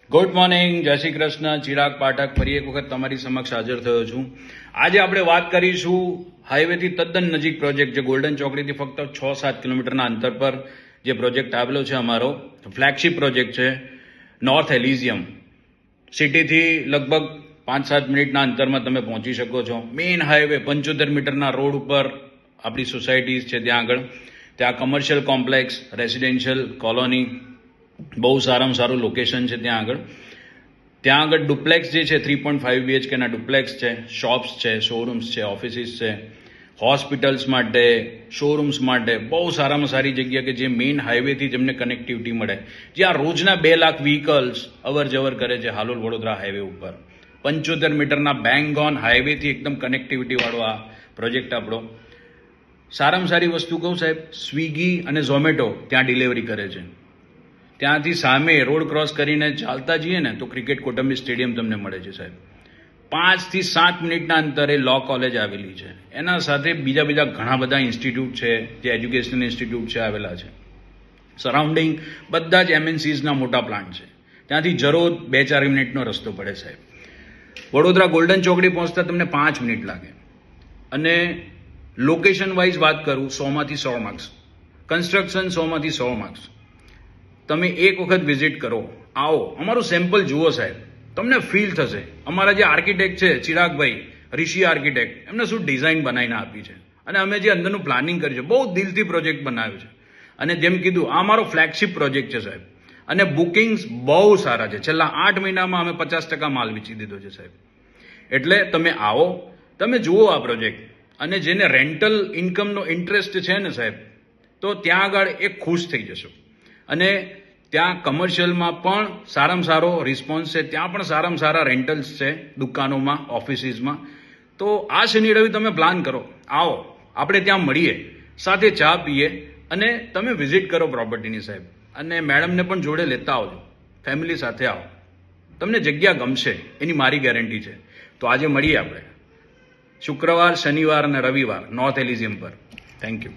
Good morning, જય શ્રી કૃષ્ણ. ચિરાગ પાઠક ફરી એક વખત તમારી સમક્ષ હાજર થયો છું. આજે આપણે વાત કરીશું હાઈવેથી તદ્દન નજીક પ્રોજેક્ટ જે ગોલ્ડન ચોકડીથી ફક્ત 6-7 કિલોમીટરના અંતર પર જે પ્રોજેક્ટ આવેલો છે. અમારો ફ્લેગશિપ પ્રોજેક્ટ છે નોર્થ એલિઝિયમ. સિટીથી લગભગ 5-7 મિનિટના અંતરમાં તમે પહોંચી શકો છો. મેઇન હાઈવે 75 મીટરના રોડ ઉપર આપણી સોસાયટીઝ છે. ત્યાં કમર્શિયલ કોમ્પ્લેક્સ, રેસિડેન્શિયલ કોલોની, બહુ સારામાં સારું લોકેશન છે. ત્યાં આગળ ડુપ્લેક્સ જે છે 3.5 BHKના ડુપ્લેક્સ છે, શોપ્સ છે, શોરૂમ્સ છે, ઓફિસીસ છે, હોસ્પિટલ્સ માટે, શોરૂમ્સ માટે બહુ સારામાં સારી જગ્યા કે જે મેઇન હાઈવેથી જેમને કનેક્ટિવિટી મળે. જ્યાં રોજના 2 લાખ વ્હીકલ્સ અવર જવર કરે છે હાલોલ વડોદરા હાઈવે ઉપર. 75 મીટરના બેંગ ઓન હાઈવેથી એકદમ કનેક્ટિવિટીવાળો આ પ્રોજેક્ટ આપણો. સારામાં સારી વસ્તુ કહું સાહેબ, સ્વિગી અને ઝોમેટો ત્યાં ડિલિવરી કરે છે. ત્યાંથી સામે રોડ ક્રોસ કરીને ચાલતા જઈએ ને તો ક્રિકેટ કોટંબી સ્ટેડિયમ તમને મળે છે સાહેબ. 5 થી 7 મિનિટના અંતરે લો કોલેજ આવેલી છે. એના સાથે બીજા ઘણા બધા ઇન્સ્ટિટ્યૂટ છે, જે એજ્યુકેશનલ ઇન્સ્ટિટ્યૂટ છે આવેલા છે. સરાઉન્ડિંગ બધા જ MNCsના મોટા પ્લાન્ટ છે. ત્યાંથી જરોદ 2-4 મિનિટનો રસ્તો પડે સાહેબ. વડોદરા ગોલ્ડન ચોકડી પહોંચતા તમને 5 મિનિટ લાગે. અને લોકેશન વાઇઝ વાત કરું, 100માંથી 100 માર્ક્સ. કન્સ્ટ્રક્શન 100માંથી 100 માર્ક્સ. તમે એક વખત વિઝિટ કરો, આવો, અમારું સેમ્પલ જુઓ સાહેબ, તમને ફીલ થશે. અમારા જે આર્કિટેક્ટ છે ચિરાગભાઈ, ઋષિ આર્કિટેક્ટ, એમને શું ડિઝાઇન બનાવીને આપી છે. અને અમે જે અંદરનું પ્લાનિંગ કર્યું છે, બહુ દિલથી પ્રોજેક્ટ બનાવ્યો છે. અને જેમ કીધું, આ અમારો ફ્લેગશિપ પ્રોજેક્ટ છે સાહેબ. અને બુકિંગ્સ બહુ સારા છે. છેલ્લા 8 મહિનામાં અમે 50% માલ વેચી દીધો છે સાહેબ. એટલે તમે આવો, તમે જુઓ આ પ્રોજેક્ટ. અને જેને રેન્ટલ ઇન્કમનો ઇન્ટરેસ્ટ છે ને સાહેબ, તો ત્યાં આગળ એ ખુશ થઈ જશો. અને ત્યાં કમર્શિયલમાં પણ સારામાં સારો રિસ્પોન્સ છે. ત્યાં પણ સારામાં સારા રેન્ટલ્સ છે, દુકાનોમાં, ઓફિસીસમાં. તો આ શનિ રવિ તમે પ્લાન કરો, આવો, આપણે ત્યાં મળીએ, સાથે ચા પીએ અને તમે વિઝિટ કરો પ્રોપર્ટીની સાહેબ. અને મેડમને પણ જોડે લેતા આવજો, ફેમિલી સાથે આવો, તમને જગ્યા ગમશે, એની મારી ગેરંટી છે. તો આજે મળીએ આપણે શુક્રવાર, શનિવાર અને રવિવાર નોર્થ એલિઝિયમ પર. Thank you.